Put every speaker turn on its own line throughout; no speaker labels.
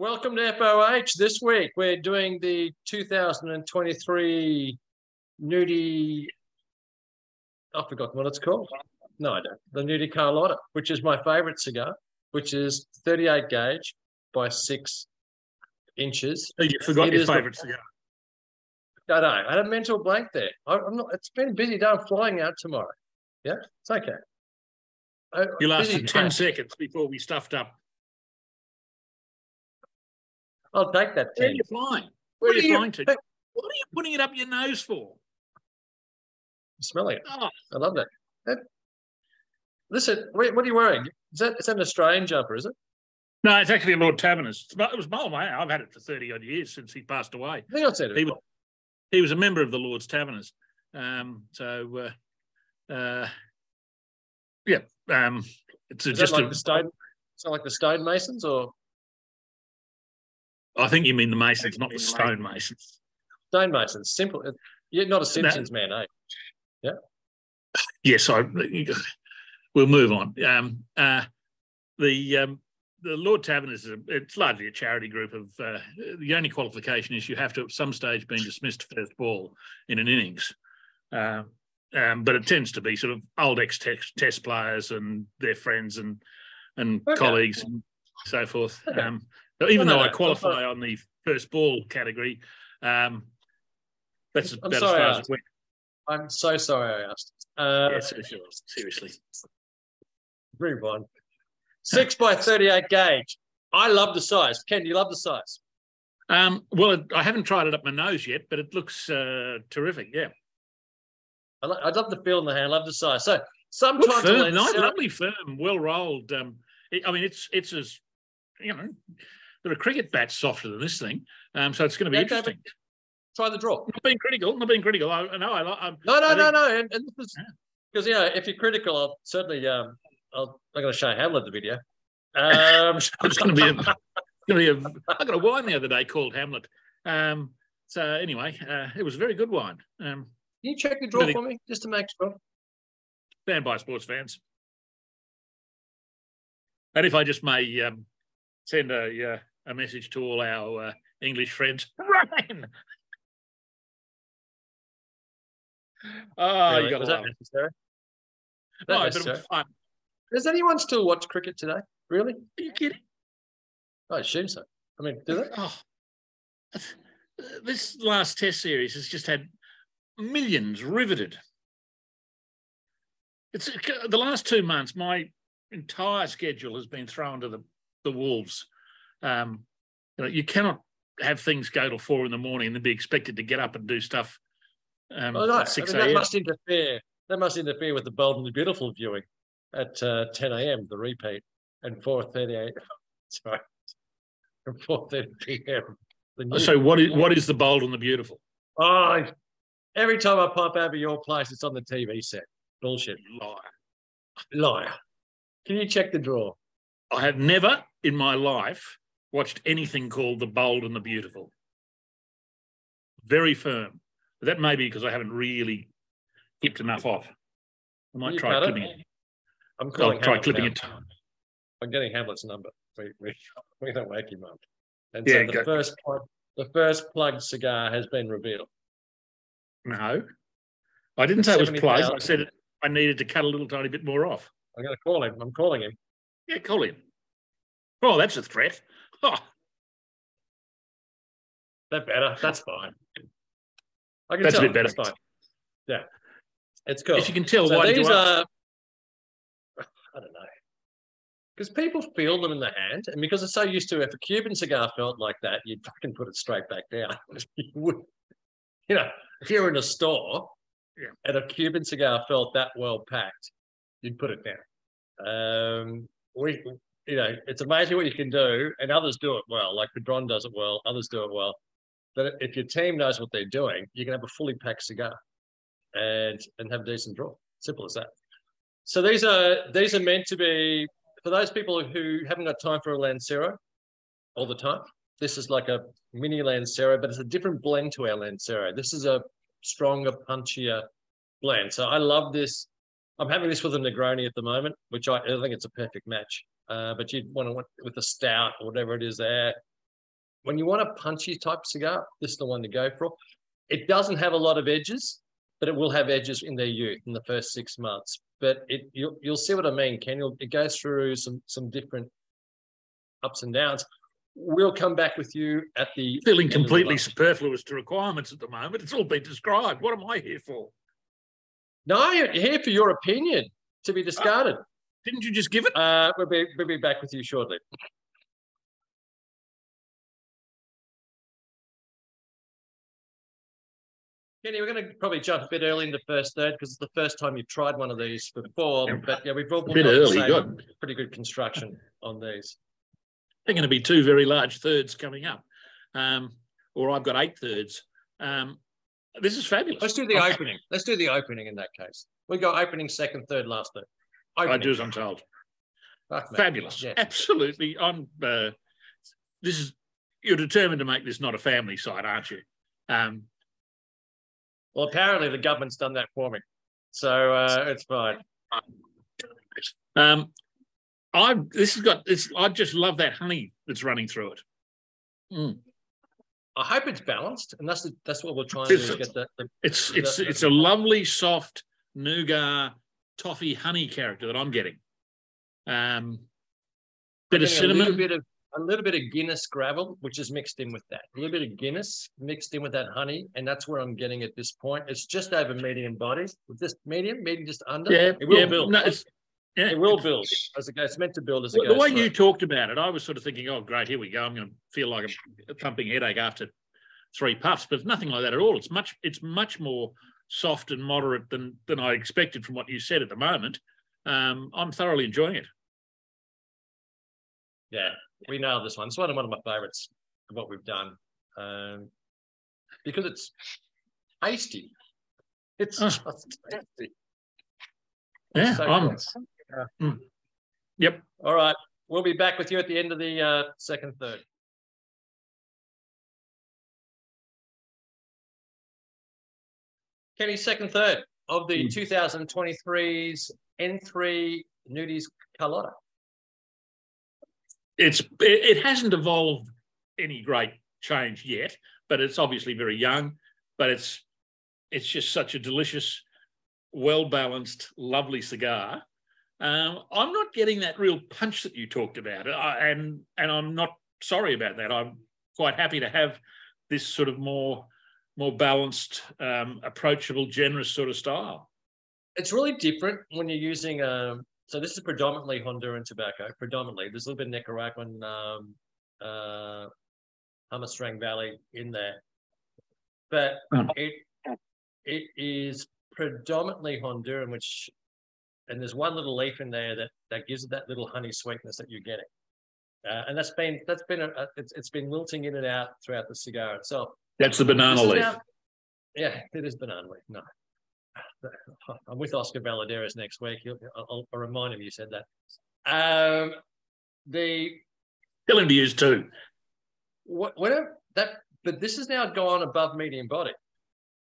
Welcome to FOH. This week we're doing the 2023 Nudie. I've forgotten what it's called. No, I don't. The Nudie Carlota, which is my favourite cigar, which is 38 gauge by 6 inches.
You forgot your favourite cigar.
I know. I had a mental blank there. I'm not. It's been a busy day. I'm flying out tomorrow. Yeah, it's okay.
You lasted 10 seconds before we stuffed up.
I'll take that. 10.
Where are you flying? Where are you flying to? What are you putting it up your nose for?
I'm smelling it. Oh. I love that. Listen, what are you wearing? Is that an Australian jumper, is it?
No, it's actually a Lord Taverner's. It was my way. I've had it for 30-odd years since he passed away.
I think I've said it.
He was a member of the Lord's Taverners. It's just
like the stone. It's not like the stonemasons, or
I think you mean the Masons, not the stonemasons.
Stonemasons, simple. You're not a Simpsons man, eh? Yeah.
Yes, we'll move on. The Lord Taverners it's largely a charity group of. The only qualification is you have to at some stage been dismissed first ball in an innings. But it tends to be sort of old ex-test players and their friends and colleagues and so forth. Okay. Even though I qualify on the first ball category, that's about as far as it went.
I'm so sorry I asked.
Seriously.
Move on. 6 by 38 gauge. I love the size. Ken, do you love the size?
Well, I haven't tried it up my nose yet, but it looks terrific, yeah.
I love the feel in the hand. I love the size. So sometimes
firm, lovely firm, well rolled. It's as there are cricket bats softer than this thing, so it's going to be interesting.
Try the draw.
Not being critical.
No. And this is because if you're critical, I'll certainly I'm going to show Hamlet the video.
It's going to be I got a wine the other day called Hamlet. So anyway, it was a very good wine.
Can you check the draw for me, just to make sure?
Stand by, sports fans. And if I just may send a message to all our English friends, run! Oh, really? You got that necessary?
No, but it was fun. Does anyone still watch cricket today? Really?
Are you kidding?
I assume so. I mean, do they?
Oh, this last Test series has just had millions riveted. It's the last 2 months. My entire schedule has been thrown to the wolves. You cannot have things go till 4 a.m. and then be expected to get up and do stuff. At 6 a.m.
That must interfere. That must interfere with the Bold and the Beautiful viewing at 10 a.m. The repeat, and 4:30 a.m. Sorry, 4:30 p.m.
So what is the Bold and the Beautiful?
Oh, every time I pop over your place, it's on the TV set. Bullshit. Liar. Can you check the draw?
I have never in my life watched anything called The Bold and the Beautiful. Very firm. But that may be because I haven't really clipped enough off. I might try clipping it.
I'll try clipping it. I'm getting Hamlet's number. We don't wake him up. And so the first plugged cigar has been revealed.
No. I didn't say it was plugged. I said I needed to cut a little tiny bit more off.
I'm going to call him. I'm calling him.
Yeah, call him. Oh, that's a threat. Oh.
That better. That's fine.
That's a bit better.
Fine. Yeah. It's cool.
If you can tell,
so
why did you ask?
I don't know. Because people feel them in the hand, and because they're so used to, if a Cuban cigar felt like that, you'd fucking put it straight back down. If you're in a store and a Cuban cigar felt that well packed, you'd put it down. It's amazing what you can do, and others do it well. Like Padron does it well, others do it well. But if your team knows what they're doing, you can have a fully packed cigar and have a decent draw. Simple as that. So these are meant to be for those people who haven't got time for a Lancero all the time. This is like a mini Lancero, but it's a different blend to our Lancero. This is a stronger, punchier blend. So I love this. I'm having this with a Negroni at the moment, which I think it's a perfect match. But you'd want to with a stout or whatever it is there. when you want a punchy type cigar, this is the one to go for. It doesn't have a lot of edges, but it will have edges in their youth in the first 6 months. But you'll see what I mean, Ken. It goes through some different ups and downs. We'll come back with you at the
feeling completely superfluous to requirements at the moment. It's all been described. What am I here for?
No, you're here for your opinion to be discarded.
Didn't you just give it?
We'll be back with you shortly. Kenny, we're going to probably jump a bit early in the first third because it's the first time you've tried one of these before. But yeah, we've all got pretty good construction on these.
They're going to be 2 very large thirds coming up, or I've got 8 thirds. This is fabulous.
Let's do the opening. Let's do the opening in that case. We go opening, second, third, last third. Opening.
I do as I'm told. Fabulous. Yeah. Absolutely. You're determined to make this not a family site, aren't you?
Well, apparently the government's done that for me, so it's fine.
I just love that honey that's running through it. Mm.
I hope it's balanced, and that's what we're trying to do. Get
it's a lovely, soft nougat, toffee, honey character that I'm getting. Bit of cinnamon,
a little bit of Guinness gravel, which is mixed in with that. A little bit of Guinness mixed in with that honey, and that's where I'm getting at this point. It's just over medium bodies. With this medium just under.
Yeah,
it will build.
No,
it will build as it goes. It's meant to build as it goes.
The way you talked about it, I was sort of thinking, oh, great, here we go. I'm going to feel like a thumping headache after 3 puffs, but it's nothing like that at all. It's much more soft and moderate than I expected from what you said at the moment. I'm thoroughly enjoying it.
Yeah, we nailed this one. It's one of my favourites of what we've done because it's tasty. It's just tasty.
Yeah,
so
Yep.
All right. We'll be back with you at the end of the second third. Kenny, second third of the 2023's N3 Nudies Carlota.
It hasn't evolved any great change yet, but it's obviously very young. But it's just such a delicious, well-balanced, lovely cigar. I'm not getting that real punch that you talked about, and I'm not sorry about that. I'm quite happy to have this sort of more balanced, approachable, generous sort of style.
It's really different when you're using so this is predominantly Honduran tobacco. Predominantly, there's a little bit of Nicaraguan, Hamastrang Valley in there, but it is predominantly Honduran, and there's one little leaf in there that gives it that little honey sweetness that you're getting, and it's been wilting in and out throughout the cigar itself.
That's the banana leaf.
Yeah, it is banana leaf. No. I'm with Oscar Valadares next week. I'll remind him you said that.
Tell him to use 2.
Whatever that, but this has now gone above medium body.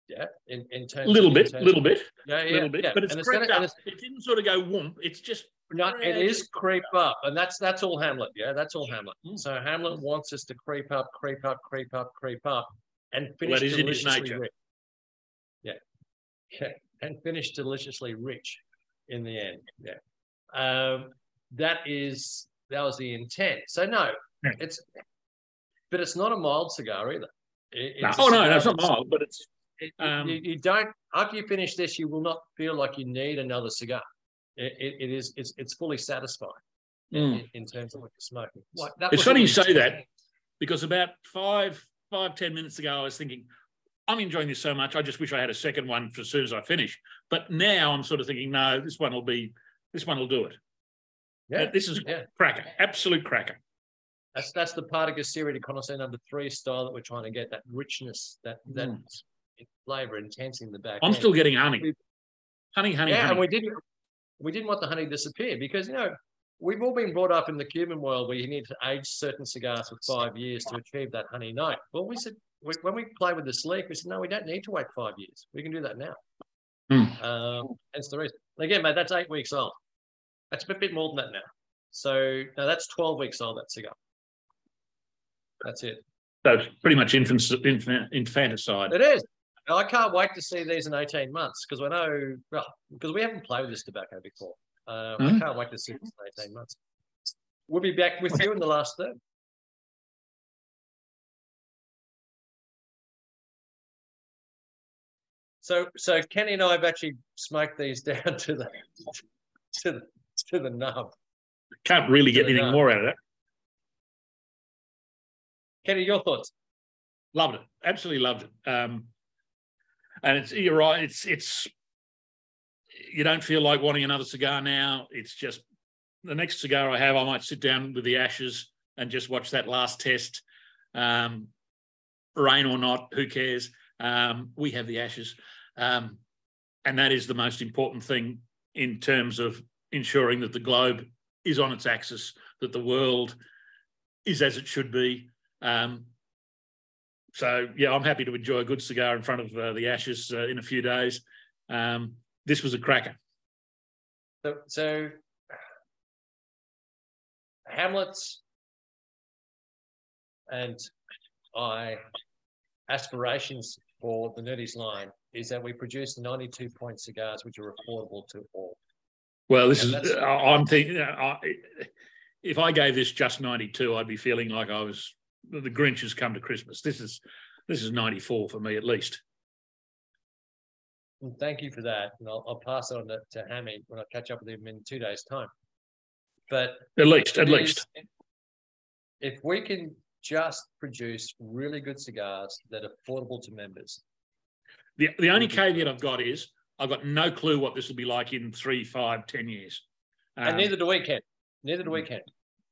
Yeah, in terms.
Little bit.
Yeah,
little bit.
Yeah.
But it's crept up. It didn't sort of go whoomp. It's just.
No, it is creep up, and that's all Hamlet. Yeah, that's all Hamlet. So Hamlet wants us to creep up, and finish deliciously rich. Yeah, and finish deliciously rich in the end. Yeah, that was the intent. So no, it's not a mild cigar either.
No, it's not mild, but it's.
You don't. After you finish this, you will not feel like you need another cigar. It's fully satisfying in terms of what you're smoking.
It's funny you say that because about 5-10 minutes ago, I was thinking, I'm enjoying this so much. I just wish I had a second one as soon as I finish. But now I'm sort of thinking, no, this one will do it. Yeah, this is a cracker, absolute cracker.
That's the Partiga Serie de Connoisseur number 3 style that we're trying to get, that richness, that flavour, intensity in the back.
I'm still getting honey. Honey.
And we didn't want the honey to disappear because, we've all been brought up in the Cuban world where you need to age certain cigars for 5 years to achieve that honey note. Well, we said, when we play with the sleek, we said, no, we don't need to wait 5 years. We can do that now. Hence the reason. Again, mate, that's 8 weeks old. That's a bit more than that now. So, no, that's 12 weeks old, that cigar. That's it.
So it's pretty much infanticide.
It is. And I can't wait to see these in 18 months because I know, well, because we haven't played with this tobacco before. I can't wait to see this in 18 months. We'll be back with you in the last third. So Kenny and I have actually smoked these down to the nub.
Can't really get anything more out of that.
Kenny, your thoughts?
Loved it. Absolutely loved it. And you're right. It's you don't feel like wanting another cigar now. It's just the next cigar I have, I might sit down with the ashes and just watch that last test. Rain or not, who cares? We have the ashes. And that is the most important thing in terms of ensuring that the globe is on its axis, that the world is as it should be. So, yeah, I'm happy to enjoy a good cigar in front of the ashes in a few days. This was a cracker.
So Hamlet's and aspirations for the Nerdies line is that we produce 92-point cigars which are affordable to all.
Well, I'm thinking, if I gave this just 92, I'd be feeling like I was the Grinch has come to Christmas. This is 94 for me at least.
Well, thank you for that, and I'll pass it on to Hammy when I catch up with him in 2 days' time. But
at least,
if we can just produce really good cigars that are affordable to members.
The only caveat I've got is I've got no clue what this will be like in 3, 5, 10 years.
And neither do we, Ken. Neither do we, Ken.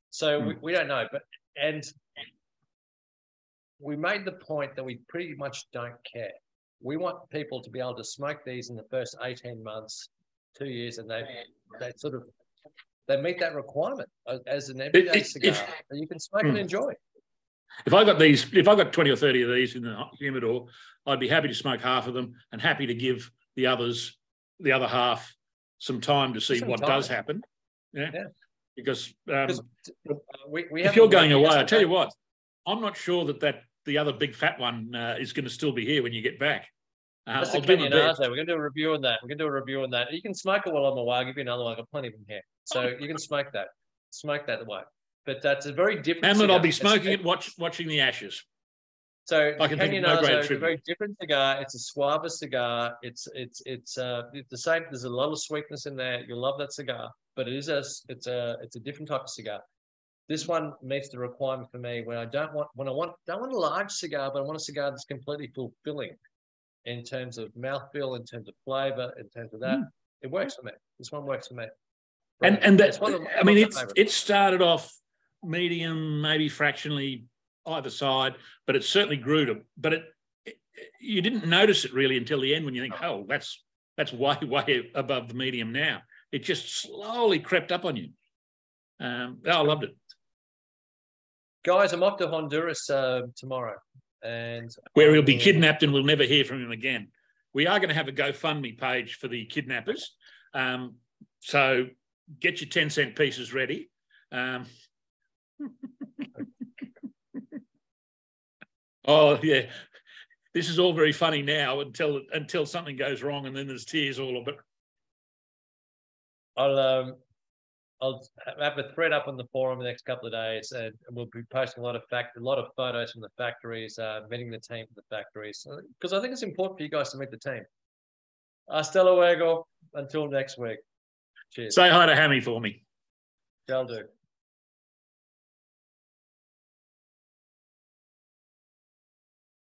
So we don't know. And we made the point that we pretty much don't care. We want people to be able to smoke these in the first 18 months, 2 years, and they meet that requirement as an everyday cigar that you can smoke and enjoy.
If I got 20 or 30 of these in the humidor, I'd be happy to smoke half of them and happy to give the other half some time to see what does happen. Yeah. Because if you're going away, I tell you what, I'm not sure that the other big fat one is going to still be here when you get back.
That's the Kenyan We're going to do a review on that. You can smoke it while I'm away. I'll give you another one. I've got plenty of them here. So you can smoke that. Smoke that away. But that's a very different
cigar. I'll be smoking it, watching the ashes.
So Kenyan is a very different cigar. It's a suave cigar. It's the same. There's a lot of sweetness in there. You'll love that cigar. But it's a different type of cigar. This one meets the requirement for me when I don't want a large cigar, but I want a cigar that's completely fulfilling in terms of mouthfeel, in terms of flavour, in terms of that. It works for me. This one works for me.
And that's it started off medium, maybe fractionally either side, but it certainly grew to. But you didn't notice it really until the end when you think, oh, that's way above the medium now. It just slowly crept up on you. I loved it.
Guys, I'm off to Honduras tomorrow. And
where he'll be kidnapped and we'll never hear from him again. We are going to have a GoFundMe page for the kidnappers. So get your 10-cent pieces ready. Oh, yeah. This is all very funny now until something goes wrong and then there's tears all of it.
I'll have a thread up on the forum the next couple of days, and we'll be posting a lot of photos from the factories, meeting the team from the factories, because I think it's important for you guys to meet the team. Hasta luego. Until next week. Cheers.
Say hi to Hammy for me.
Shall do.